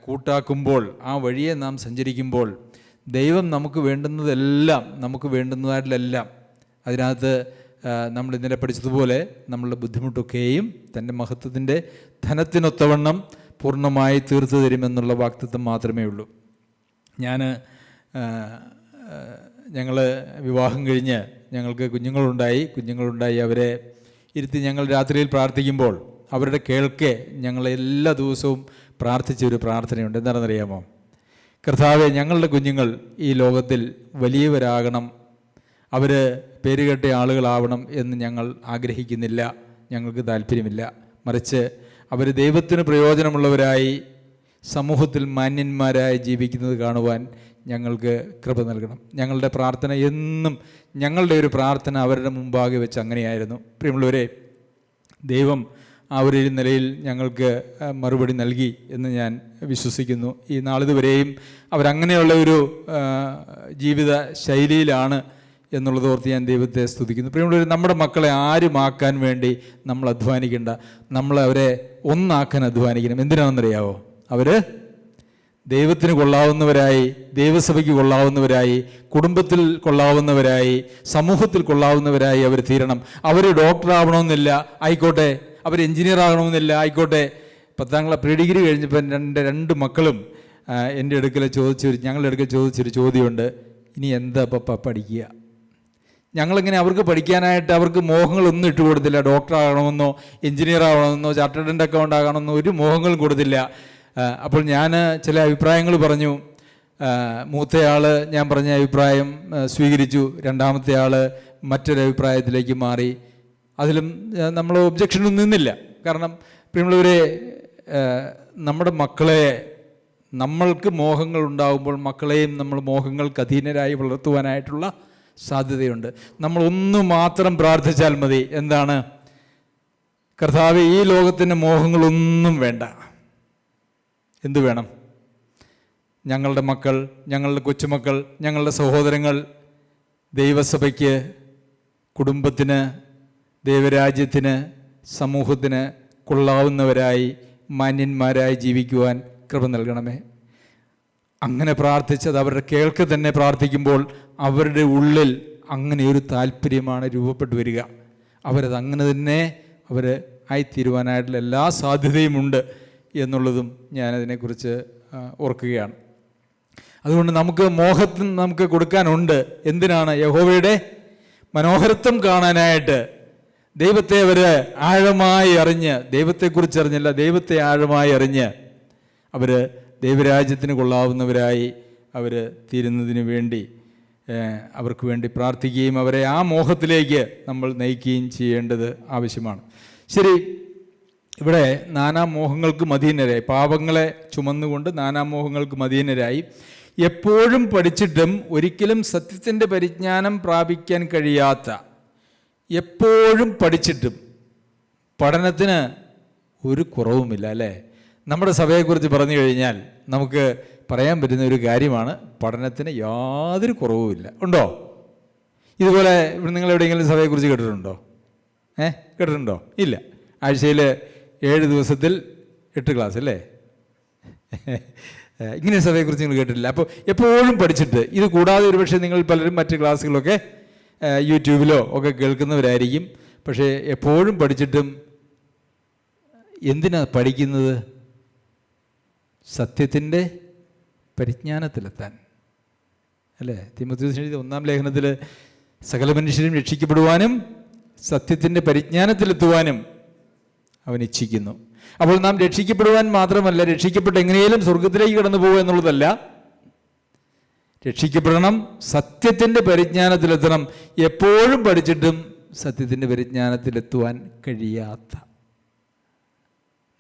കൂട്ടാക്കുമ്പോൾ, ആ വഴിയെ നാം സഞ്ചരിക്കുമ്പോൾ, ദൈവം നമുക്ക് വേണ്ടുന്നതെല്ലാം, നമുക്ക് വേണ്ടുന്നതായിട്ടെല്ലാം അതിനകത്ത് നമ്മൾ ഇന്നലെ പഠിച്ചതുപോലെ നമ്മളുടെ ബുദ്ധിമുട്ടൊക്കെയും തൻ്റെ മഹത്വത്തിൻ്റെ ധനത്തിനൊത്തവണ്ണം പൂർണ്ണമായി തീർത്തു തരുമെന്നുള്ള വാഗ്ദത്തം മാത്രമേ ഉള്ളൂ. ഞങ്ങൾ വിവാഹം കഴിഞ്ഞ് ഞങ്ങൾക്ക് കുഞ്ഞുങ്ങളുണ്ടായി അവരെ ഇരുത്തി ഞങ്ങൾ രാത്രിയിൽ പ്രാർത്ഥിക്കുമ്പോൾ അവരുടെ കേൾക്കെ ഞങ്ങൾ എല്ലാ ദിവസവും പ്രാർത്ഥിച്ചൊരു പ്രാർത്ഥനയുണ്ട്. എന്താണെന്നറിയാമോ? കർത്താവേ, ഞങ്ങളുടെ കുഞ്ഞുങ്ങൾ ഈ ലോകത്തിൽ വലിയവരാകണം, അവർ പേരുകെട്ട ആളുകളാവണം എന്ന് ഞങ്ങൾ ആഗ്രഹിക്കുന്നില്ല, ഞങ്ങൾക്ക് താല്പര്യമില്ല. മറിച്ച് അവർ ദൈവത്തിന് പ്രയോജനമുള്ളവരായി സമൂഹത്തിൽ മാന്യന്മാരായി ജീവിക്കുന്നത് കാണുവാൻ ഞങ്ങൾക്ക് കൃപ നൽകണം. ഞങ്ങളുടെ പ്രാർത്ഥന എന്നും, ഞങ്ങളുടെ ഒരു പ്രാർത്ഥന അവരുടെ മുമ്പാകെ വെച്ച് അങ്ങനെയായിരുന്നു. പ്രിയമുള്ളവരെ, ദൈവം ആ ഒരു നിലയിൽ ഞങ്ങൾക്ക് മറുപടി നൽകി എന്ന് ഞാൻ വിശ്വസിക്കുന്നു. ഈ നാളിതുവരെയും അവരങ്ങനെയുള്ള ഒരു ജീവിത ശൈലിയിലാണ് എന്നുള്ളത് ഓർത്ത് ഞാൻ ദൈവത്തെ സ്തുതിക്കുന്നു. പ്രിയമുള്ളവർ, നമ്മുടെ മക്കളെ ആരുമാക്കാൻ വേണ്ടി നമ്മൾ അധ്വാനിക്കേണ്ട, നമ്മൾ അവരെ ഒന്നാക്കാൻ അധ്വാനിക്കണം. എന്തിനാണെന്നറിയാവോ? അവർ ദൈവത്തിന് കൊള്ളാവുന്നവരായി, ദൈവസഭയ്ക്ക് കൊള്ളാവുന്നവരായി, കുടുംബത്തിൽ കൊള്ളാവുന്നവരായി, സമൂഹത്തിൽ കൊള്ളാവുന്നവരായി അവർ തീരണം. അവർ ഡോക്ടറാവണമെന്നില്ല, ആയിക്കോട്ടെ. അവർ എഞ്ചിനീയർ ആകണമെന്നില്ല, ആയിക്കോട്ടെ. 10ാം ക്ലാസ് പ്രീ ഡിഗ്രി കഴിഞ്ഞപ്പോൾ രണ്ട് മക്കളും ഞങ്ങളുടെ അടുക്കൽ ചോദിച്ചൊരു ചോദ്യമുണ്ട്, ഇനി എന്താ പപ്പ പഠിക്കുക? ഞങ്ങളിങ്ങനെ അവർക്ക് പഠിക്കാനായിട്ട് അവർക്ക് മോഹങ്ങളൊന്നും ഇട്ട് കൊടുത്തില്ല. ഡോക്ടറാകണമെന്നോ എഞ്ചിനീയർ ആകണമെന്നോ ചാർട്ടേഡ് അക്കൗണ്ട് ആകണമെന്നോ ഒരു മോഹങ്ങളും കൊടുത്തില്ല. അപ്പോൾ ഞാൻ ചില അഭിപ്രായങ്ങൾ പറഞ്ഞു. മൂത്തയാൾ ഞാൻ പറഞ്ഞ അഭിപ്രായം സ്വീകരിച്ചു, രണ്ടാമത്തെ ആൾ മറ്റൊരു അഭിപ്രായത്തിലേക്ക് മാറി. അതിലും നമ്മൾ ഒബ്ജക്ഷനൊന്നും നിന്നില്ല. കാരണം പ്രിയമുള്ളവരെ, നമ്മുടെ മക്കളെ, നമ്മൾക്ക് മോഹങ്ങൾ ഉണ്ടാകുമ്പോൾ മക്കളെയും നമ്മൾ മോഹങ്ങൾക്ക് അധീനരായി വളർത്തുവാനായിട്ടുള്ള സാധ്യതയുണ്ട്. നമ്മൾ ഒന്ന് മാത്രം പ്രാർത്ഥിച്ചാൽ മതി. എന്താണ്? കർത്താവേ, ഈ ലോകത്തിൻ്റെ മോഹങ്ങളൊന്നും വേണ്ട. എന്തു വേണം? ഞങ്ങളുടെ മക്കൾ, ഞങ്ങളുടെ കൊച്ചുമക്കൾ, ഞങ്ങളുടെ സഹോദരങ്ങൾ ദൈവസഭയ്ക്ക്, കുടുംബത്തിന്, ദൈവരാജ്യത്തിന്, സമൂഹത്തിന് കൊള്ളാവുന്നവരായി, മാന്യന്മാരായി ജീവിക്കുവാൻ കൃപ നൽകണമേ. അങ്ങനെ പ്രാർത്ഥിച്ചത് അവരുടെ കേൾക്ക് തന്നെ പ്രാർത്ഥിക്കുമ്പോൾ അവരുടെ ഉള്ളിൽ അങ്ങനെ ഒരു താല്പര്യമാണ് രൂപപ്പെട്ടു വരിക. അവരത് അങ്ങനെ തന്നെ ആയിത്തീരുവാനായിട്ടുള്ള എല്ലാ സാധ്യതയുമുണ്ട് എന്നുള്ളതും ഞാനതിനെക്കുറിച്ച് ഓർക്കുകയാണ്. അതുകൊണ്ട് നമുക്ക് മോഹത്തിന് നമുക്ക് കൊടുക്കാനുണ്ട്. എന്തിനാണ്? യഹോവയുടെ മനോഹരത്വം കാണാനായിട്ട്. ദൈവത്തെ അവർ ആഴമായി അറിഞ്ഞ്, ദൈവത്തെക്കുറിച്ച് അറിഞ്ഞല്ല, ദൈവത്തെ ആഴമായി അറിഞ്ഞ് അവർ ദൈവരാജ്യത്തിന് കൊള്ളാവുന്നവരായി അവർ തീരുന്നതിന് വേണ്ടി അവർക്ക് വേണ്ടി പ്രാർത്ഥിക്കുകയും അവരെ ആ മോഹത്തിലേക്ക് നമ്മൾ നയിക്കുകയും ചെയ്യേണ്ടത് ആവശ്യമാണ്. ശരി, ഇവിടെ നാനാമോഹങ്ങൾക്ക് മദീനരായി, പാപങ്ങളെ ചുമന്നുകൊണ്ട് നാനാമോഹങ്ങൾക്ക് മദീനരായി, എപ്പോഴും പഠിച്ചിട്ടും ഒരിക്കലും സത്യത്തിൻ്റെ പരിജ്ഞാനം പ്രാപിക്കാൻ കഴിയാത്ത, എപ്പോഴും പഠിച്ചിട്ടും പഠനത്തിന് ഒരു കുറവുമില്ല, അല്ലേ? നമ്മുടെ സഭയെക്കുറിച്ച് പറഞ്ഞു കഴിഞ്ഞാൽ നമുക്ക് പറയാൻ പറ്റുന്ന ഒരു കാര്യമാണ്, പഠനത്തിന് യാതൊരു കുറവുമില്ല. ഉണ്ടോ? ഇതുപോലെ നിങ്ങൾ എവിടെയെങ്കിലും സഭയെക്കുറിച്ച് കേട്ടിട്ടുണ്ടോ? കേട്ടിട്ടുണ്ടോ? ഇല്ല. ആഴ്ചയിൽ 7 ദിവസത്തിൽ 8 ക്ലാസ്, അല്ലേ? ഇങ്ങനെ സഭയെക്കുറിച്ച് നിങ്ങൾ കേട്ടിട്ടില്ല. അപ്പോൾ എപ്പോഴും പഠിച്ചിട്ട്, ഇത് കൂടാതെ ഒരുപക്ഷെ നിങ്ങൾ പലരും മറ്റ് ക്ലാസ്സുകളൊക്കെ യൂട്യൂബിലോ ഒക്കെ കേൾക്കുന്നവരായിരിക്കും. പക്ഷേ എപ്പോഴും പഠിച്ചിട്ടും എന്തിനാ പഠിക്കുന്നത്? സത്യത്തിൻ്റെ പരിജ്ഞാനത്തിലെത്താൻ, അല്ലേ? തീമോഥെയോസിന് എഴുതിയ 1-ാം ലേഖനത്തിൽ സകല മനുഷ്യരും രക്ഷിക്കപ്പെടുവാനും സത്യത്തിൻ്റെ പരിജ്ഞാനത്തിലെത്തുവാനും അവൻ ഇച്ഛിക്കുന്നു. അപ്പോൾ നാം രക്ഷിക്കപ്പെടുവാൻ മാത്രമല്ല, രക്ഷിക്കപ്പെട്ട് എങ്ങനെയും സ്വർഗത്തിലേക്ക് കടന്നു പോകുക എന്നുള്ളതല്ല. രക്ഷിക്കപ്പെടണം, സത്യത്തിൻ്റെ പരിജ്ഞാനത്തിലെത്തണം. എപ്പോഴും പഠിച്ചിട്ടും സത്യത്തിൻ്റെ പരിജ്ഞാനത്തിലെത്തുവാൻ കഴിയാത്ത,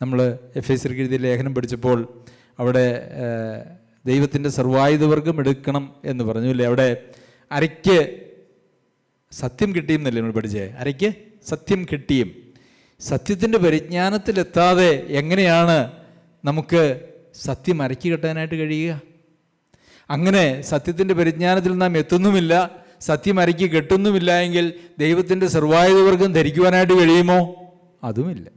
നമ്മൾ എഫേസ്യർക്ക് എഴുതിയ ലേഖനം പഠിച്ചപ്പോൾ അവിടെ ദൈവത്തിൻ്റെ സർവായുധവർഗം എടുക്കണം എന്ന് പറഞ്ഞു, അല്ലേ? അവിടെ അരയ്ക്ക് സത്യം കിട്ടിയും എന്നല്ലേ നമ്മൾ പഠിച്ചേ? അരയ്ക്ക് സത്യം കിട്ടിയും. സത്യത്തിൻ്റെ പരിജ്ഞാനത്തിലെത്താതെ എങ്ങനെയാണ് നമുക്ക് സത്യം അരയ്ക്ക് കെട്ടാനായിട്ട് കഴിയുക? അങ്ങനെ സത്യത്തിൻ്റെ പരിജ്ഞാനത്തിൽ നാം എത്തുന്നുമില്ല, സത്യം അരയ്ക്ക് കെട്ടുന്നുമില്ല എങ്കിൽ ദൈവത്തിൻ്റെ സർവായുധവർഗം ധരിക്കുവാനായിട്ട് കഴിയുമോ? അതുമില്ല.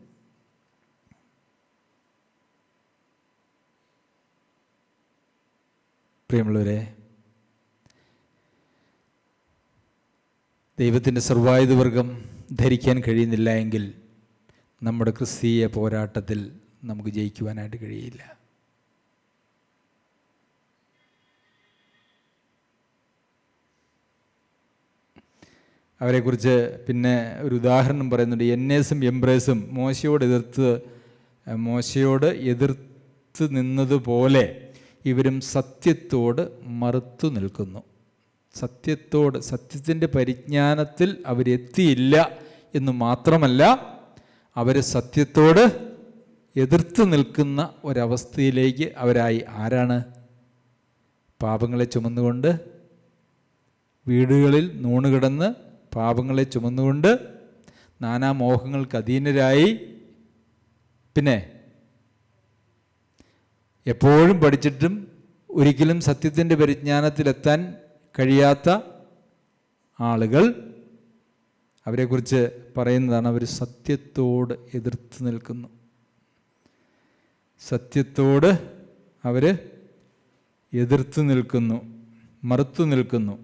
പ്രിയമുള്ളവരെ, ദൈവത്തിൻ്റെ സർവായുധവർഗം ധരിക്കാൻ കഴിയുന്നില്ല എങ്കിൽ നമ്മുടെ ക്രിസ്തീയ പോരാട്ടത്തിൽ നമുക്ക് ജയിക്കുവാനായിട്ട് കഴിയില്ല. അവരെക്കുറിച്ച് പിന്നെ ഒരു ഉദാഹരണം പറയുന്നുണ്ട്. എന്നേസും എംബ്രേസും മോശയോട് എതിർത്ത് നിന്നതുപോലെ ഇവരും സത്യത്തോട് മറുത്തു നിൽക്കുന്നു. സത്യത്തിൻ്റെ പരിജ്ഞാനത്തിൽ അവരെത്തിയില്ല എന്ന് മാത്രമല്ല, അവർ സത്യത്തോട് എതിർത്ത് നിൽക്കുന്ന ഒരവസ്ഥയിലേക്ക് അവരായി. ആരാണ്? പാപങ്ങളെ ചുമന്നുകൊണ്ട് വീടുകളിൽ നൂണുകിടന്ന് പാപങ്ങളെ ചുമന്നുകൊണ്ട് നാനാമോഹങ്ങൾക്ക് അധീനരായി, പിന്നെ എപ്പോഴും പഠിച്ചിട്ടും ഒരിക്കലും സത്യത്തിൻ്റെ പരിജ്ഞാനത്തിലെത്താൻ കഴിയാത്ത ആളുകൾ. അവരെക്കുറിച്ച് പറയുന്നതാണ്, അവർ സത്യത്തോട് എതിർത്ത് നിൽക്കുന്നു. സത്യത്തോട് അവർ എതിർത്ത് നിൽക്കുന്നു, മറുത്തു നിൽക്കുന്നു.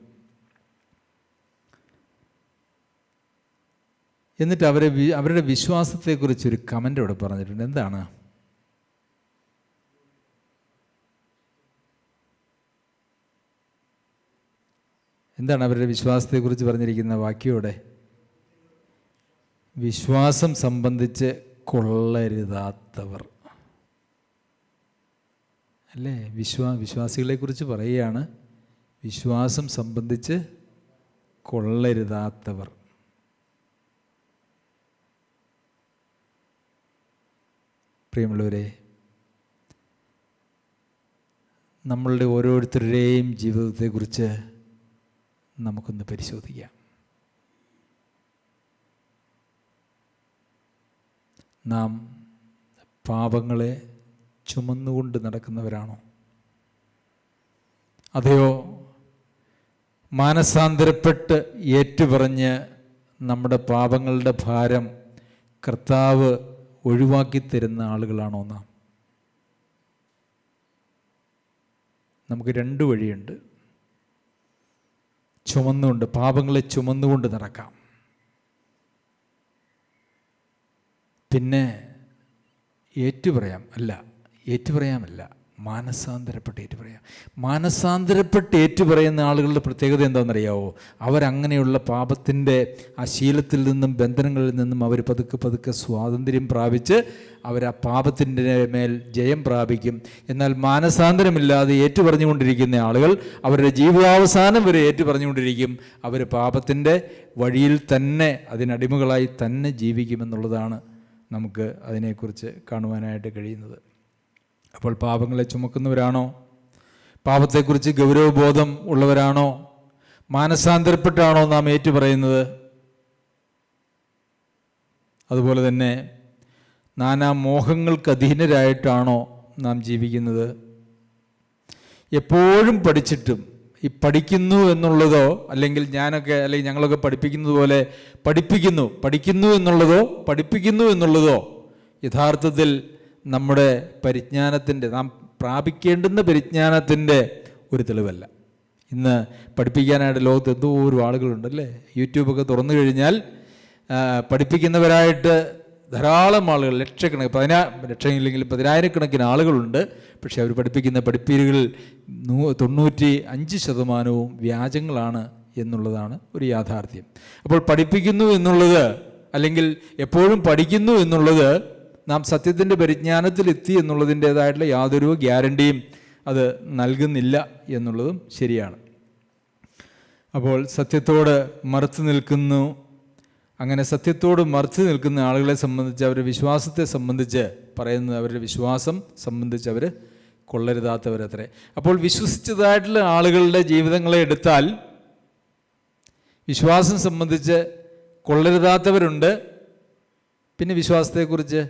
എന്നിട്ട് അവരുടെ വിശ്വാസത്തെക്കുറിച്ചൊരു കമൻ്റ് ഇവിടെ പറഞ്ഞിട്ടുണ്ട്. എന്താണ്? അവരുടെ വിശ്വാസത്തെക്കുറിച്ച് പറഞ്ഞിരിക്കുന്ന വാക്യോടെ? വിശ്വാസം സംബന്ധിച്ച് കൊള്ളരുതാത്തവർ അല്ലേ? വിശ്വാസികളെക്കുറിച്ച് പറയുകയാണ്, വിശ്വാസം സംബന്ധിച്ച് കൊള്ളരുതാത്തവർ. പ്രിയമുള്ളവരെ, നമ്മളുടെ ഓരോരുത്തരുടെയും ജീവിതത്തെക്കുറിച്ച് നമുക്കൊന്ന് പരിശോധിക്കാം. നാം പാപങ്ങളെ ചുമന്നുകൊണ്ട് നടക്കുന്നവരാണോ? അതെയോ മാനസാന്തരപ്പെട്ട് ഏറ്റുപറഞ്ഞ് നമ്മുടെ പാപങ്ങളുടെ ഭാരം കർത്താവ് ഒഴിവാക്കി തരുന്ന ആളുകളാണോ നാം? നമുക്ക് രണ്ട് വഴിയുണ്ട്. പാപങ്ങളെ ചുമന്നുകൊണ്ട് നടക്കാം. പിന്നെ ഏറ്റുപറയാമല്ല, മാനസാന്തരപ്പെട്ട് ഏറ്റുപറയാം. മാനസാന്തരപ്പെട്ട് ഏറ്റുപറയുന്ന ആളുകളുടെ പ്രത്യേകത എന്താണെന്നറിയാവോ? അവരങ്ങനെയുള്ള പാപത്തിൻ്റെ ആ ശീലത്തിൽ നിന്നും ബന്ധനങ്ങളിൽ നിന്നും അവർ പതുക്കെ സ്വാതന്ത്ര്യം പ്രാപിച്ച് അവർ ആ പാപത്തിൻ്റെ മേൽ ജയം പ്രാപിക്കും. എന്നാൽ മാനസാന്തരമില്ലാതെ ഏറ്റുപറഞ്ഞുകൊണ്ടിരിക്കുന്ന ആളുകൾ അവരുടെ ജീവിതാവസാനം വരെ ഏറ്റുപറഞ്ഞുകൊണ്ടിരിക്കും. അവർ പാപത്തിൻ്റെ വഴിയിൽ തന്നെ അതിനടിമകളായി തന്നെ ജീവിക്കുമെന്നുള്ളതാണ് നമുക്ക് അതിനെക്കുറിച്ച് കാണുവാനായിട്ട് കഴിയുന്നത്. അപ്പോൾ പാപങ്ങളെ ചുമക്കുന്നവരാണോ? പാപത്തെക്കുറിച്ച് ഗൗരവബോധം ഉള്ളവരാണോ? മാനസാന്തരപ്പെട്ടാണോ നാം ഏറ്റുപറയുന്നത്? അതുപോലെ തന്നെ നാനാ മോഹങ്ങൾക്ക് അധീനരായിട്ടാണോ നാം ജീവിക്കുന്നത്? എപ്പോഴും പഠിച്ചിട്ടും ഈ പഠിക്കുന്നു എന്നുള്ളതോ, അല്ലെങ്കിൽ ഞങ്ങളൊക്കെ പഠിപ്പിക്കുന്നത് പോലെ പഠിക്കുന്നു എന്നുള്ളതോ യഥാർത്ഥത്തിൽ നമ്മുടെ പരിജ്ഞാനത്തിൻ്റെ, നാം പ്രാപിക്കേണ്ടുന്ന പരിജ്ഞാനത്തിൻ്റെ ഒരു തെളിവല്ല. ഇന്ന് പഠിപ്പിക്കാനായിട്ട് ലോകത്ത് എന്തോരം ആളുകളുണ്ടല്ലേ. യൂട്യൂബൊക്കെ തുറന്നു കഴിഞ്ഞാൽ പഠിപ്പിക്കുന്നവരായിട്ട് ധാരാളം ആളുകൾ, ലക്ഷമില്ലെങ്കിൽ 10,000-കണക്കിന് ആളുകളുണ്ട്. പക്ഷേ അവർ പഠിപ്പിക്കുന്ന പഠിപ്പീരുകളിൽ 95% വ്യാജങ്ങളാണ് എന്നുള്ളതാണ് ഒരു യാഥാർത്ഥ്യം. അപ്പോൾ പഠിപ്പിക്കുന്നു എന്നുള്ളത്, അല്ലെങ്കിൽ എപ്പോഴും പഠിക്കുന്നു എന്നുള്ളത് നാം സത്യത്തിൻ്റെ പരിജ്ഞാനത്തിലെത്തി എന്നുള്ളതിൻ്റേതായിട്ടുള്ള യാതൊരു ഗ്യാരണ്ടിയും അത് നൽകുന്നില്ല എന്നുള്ളതും ശരിയാണ്. അപ്പോൾ സത്യത്തോട് മറുത്തു നിൽക്കുന്നു. അങ്ങനെ സത്യത്തോട് മറുത്തു നിൽക്കുന്ന ആളുകളെ സംബന്ധിച്ച്, അവരുടെ വിശ്വാസത്തെ സംബന്ധിച്ച് പറയുന്നത്, അവരുടെ വിശ്വാസം സംബന്ധിച്ച് അവർ കൊള്ളരുതാത്തവരത്രേ. അപ്പോൾ വിശ്വസിച്ചതായിട്ടുള്ള ആളുകളുടെ ജീവിതങ്ങളെ എടുത്താൽ വിശ്വാസം സംബന്ധിച്ച് കൊള്ളരുതാത്തവരുണ്ട്. പിന്നെ വിശ്വാസത്തെക്കുറിച്ച്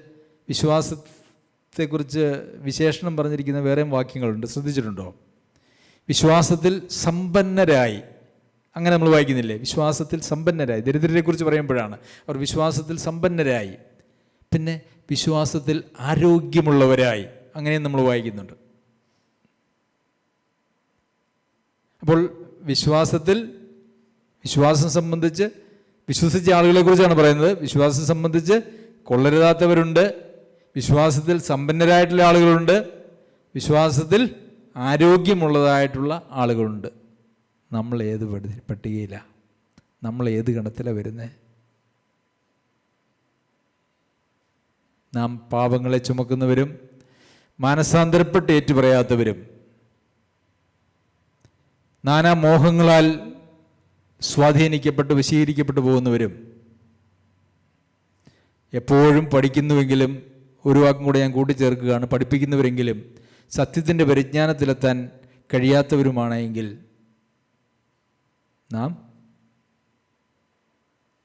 വിശേഷണം പറഞ്ഞിരിക്കുന്ന വേറെയും വാക്യങ്ങളുണ്ട്. ശ്രദ്ധിച്ചിട്ടുണ്ടോ? വിശ്വാസത്തിൽ സമ്പന്നരായി, അങ്ങനെ നമ്മൾ വായിക്കുന്നില്ലേ? വിശ്വാസത്തിൽ സമ്പന്നരായി. ദരിദ്രരെക്കുറിച്ച് പറയുമ്പോഴാണ് അവർ വിശ്വാസത്തിൽ സമ്പന്നരായി. പിന്നെ വിശ്വാസത്തിൽ ആരോഗ്യമുള്ളവരായി, അങ്ങനെയും നമ്മൾ വായിക്കുന്നുണ്ട്. അപ്പോൾ വിശ്വാസം സംബന്ധിച്ച് വിശ്വസിച്ച ആളുകളെക്കുറിച്ചാണ് പറയുന്നത്. വിശ്വാസം സംബന്ധിച്ച് കൊള്ളരുതാത്തവരുണ്ട്, വിശ്വാസത്തിൽ സമ്പന്നരായിട്ടുള്ള ആളുകളുണ്ട്, വിശ്വാസത്തിൽ ആരോഗ്യമുള്ളതായിട്ടുള്ള ആളുകളുണ്ട്. നമ്മൾ ഏത് പട്ടികയിലാണ്? നമ്മൾ ഏത് ഗണത്തിലാണ് വരുന്നത്? നാം പാപങ്ങളെ ചുമക്കുന്നവരും മാനസാന്തരപ്പെട്ട് ഏറ്റുപറയാത്തവരും നാനാ മോഹങ്ങളാൽ സ്വാധീനിക്കപ്പെട്ട് വശീകരിക്കപ്പെട്ടു പോകുന്നവരും, എപ്പോഴും പഠിക്കുന്നുവെങ്കിലും, ഒരു വാക്കും കൂടെ ഞാൻ കൂട്ടിച്ചേർക്കുകയാണ്, പഠിപ്പിക്കുന്നവരെങ്കിലും സത്യത്തിൻ്റെ പരിജ്ഞാനത്തിലെത്താൻ കഴിയാത്തവരുമാണെങ്കിൽ നാം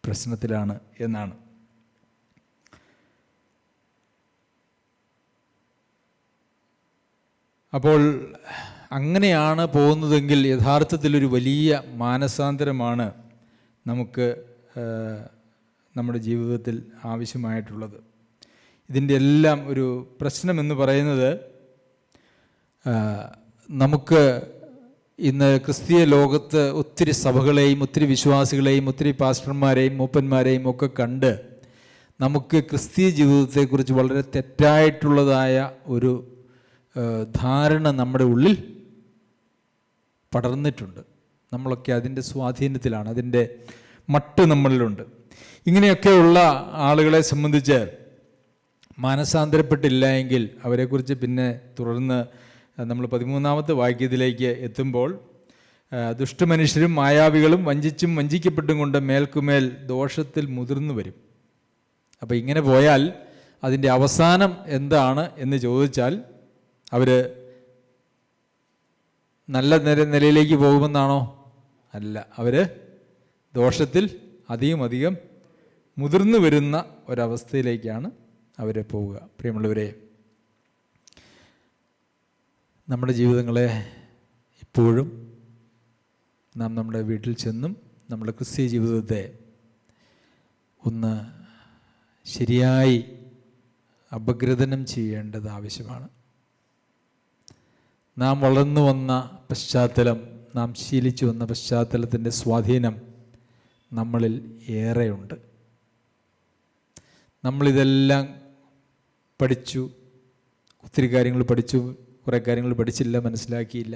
പ്രശ്നത്തിലാണ് എന്നാണ്. അപ്പോൾ അങ്ങനെയാണ് പോകുന്നതെങ്കിൽ യഥാർത്ഥത്തിലൊരു വലിയ മാനസാന്തരമാണ് നമുക്ക് നമ്മുടെ ജീവിതത്തിൽ ആവശ്യമായിട്ടുള്ളത്. ഇതിൻ്റെ എല്ലാം ഒരു പ്രശ്നമെന്ന് പറയുന്നത്, നമുക്ക് ഇന്ന് ക്രിസ്തീയ ലോകത്ത് ഒത്തിരി സഭകളെയും ഒത്തിരി വിശ്വാസികളെയും ഒത്തിരി പാസ്റ്റർമാരെയും മൂപ്പന്മാരെയും ഒക്കെ കണ്ട് നമുക്ക് ക്രിസ്തീയ ജീവിതത്തെക്കുറിച്ച് വളരെ തെറ്റായിട്ടുള്ളതായ ഒരു ധാരണ നമ്മുടെ ഉള്ളിൽ പടർന്നിട്ടുണ്ട്. നമ്മളൊക്കെ അതിൻ്റെ സ്വാധീനത്തിലാണ്, അതിൻ്റെ മട്ട് നമ്മളിലുണ്ട്. ഇങ്ങനെയൊക്കെയുള്ള ആളുകളെ സംബന്ധിച്ച് മാനസാന്തരപ്പെട്ടില്ല എങ്കിൽ അവരെക്കുറിച്ച് പിന്നെ തുടർന്ന് നമ്മൾ 13-ാമത്തെ വാക്യത്തിലേക്ക് എത്തുമ്പോൾ, ദുഷ്ടമനുഷ്യരും മായാവികളും വഞ്ചിച്ചും വഞ്ചിക്കപ്പെട്ടും കൊണ്ട് മേൽക്കുമേൽ ദോഷത്തിൽ മുതിർന്നു വരും. അപ്പോൾ ഇങ്ങനെ പോയാൽ അതിൻ്റെ അവസാനം എന്താണ് എന്ന് ചോദിച്ചാൽ, അവർ നല്ല നിലയിലേക്ക് പോകുമെന്നാണോ? അല്ല, അവർ ദോഷത്തിൽ അധികം മുതിർന്നു വരുന്ന ഒരവസ്ഥയിലേക്കാണ് അവർ പോവുക. പ്രിയമുള്ളവരെ, നമ്മുടെ ജീവിതങ്ങളെ ഇപ്പോഴും നാം നമ്മുടെ വീട്ടിൽ ചെന്നും നമ്മുടെ ക്രിസ്തീയ ജീവിതത്തെ ഒന്ന് ശരിയായി അപഗ്രഥനം ചെയ്യേണ്ടത് ആവശ്യമാണ്. നാം വളർന്നു വന്ന പശ്ചാത്തലം, നാം ശീലിച്ചു വന്ന പശ്ചാത്തലത്തിൻ്റെ സ്വാധീനം നമ്മളിൽ ഏറെയുണ്ട്. നമ്മളിതെല്ലാം പഠിച്ചു, ഒത്തിരി കാര്യങ്ങൾ പഠിച്ചു, കുറേ കാര്യങ്ങൾ പഠിച്ചില്ല, മനസ്സിലാക്കിയില്ല.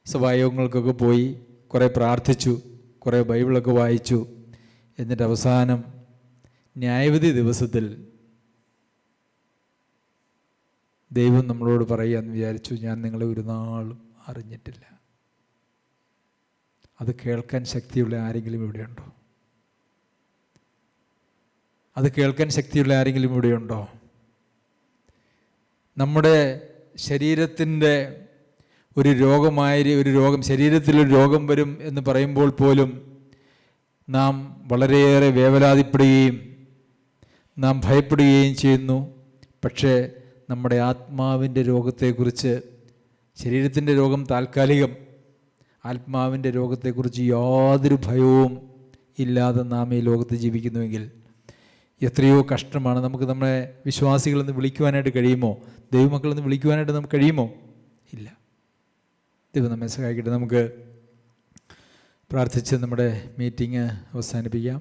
സഭായോഗങ്ങൾക്കൊക്കെ പോയി, കുറേ പ്രാർത്ഥിച്ചു, കുറേ ബൈബിളൊക്കെ വായിച്ചു. എന്നിട്ട് അവസാനം ന്യായവിധി ദിവസത്തിൽ ദൈവം നമ്മളോട് പറയാമെന്ന് വിചാരിച്ചു, ഞാൻ നിങ്ങളെ ഒരു നാളും അറിഞ്ഞിട്ടില്ല. അത് കേൾക്കാൻ ശക്തിയുള്ള ആരെങ്കിലും ഇവിടെയുണ്ടോ? അത് കേൾക്കാൻ ശക്തിയുള്ള ആരെങ്കിലും ഇവിടെയുണ്ടോ? നമ്മുടെ ശരീരത്തിൻ്റെ ഒരു രോഗം, ശരീരത്തിലൊരു രോഗം വരും എന്ന് പറയുമ്പോൾ പോലും നാം വളരെയേറെ വേവലാതിപ്പെടുകയും നാം ഭയപ്പെടുകയും ചെയ്യുന്നു. പക്ഷേ നമ്മുടെ ആത്മാവിൻ്റെ രോഗത്തെക്കുറിച്ച്, ശരീരത്തിൻ്റെ രോഗം താൽക്കാലികം, ആത്മാവിൻ്റെ രോഗത്തെക്കുറിച്ച് യാതൊരു ഭയവും ഇല്ലാതെ നാം ഈ ലോകത്ത് ജീവിക്കുന്നുവെങ്കിൽ എത്രയോ കഷ്ടമാണ്. നമുക്ക് നമ്മളെ വിശ്വാസികളെന്ന് വിളിക്കുവാനായിട്ട് കഴിയുമോ? ദൈവമക്കളെന്ന് വിളിക്കുവാനായിട്ട് നമുക്ക് കഴിയുമോ? ഇല്ല. ദൈവം നമ്മെ സഹായിക്കട്ടെ. നമുക്ക് പ്രാർത്ഥിച്ച് നമ്മുടെ മീറ്റിംഗ് അവസാനിപ്പിക്കാം.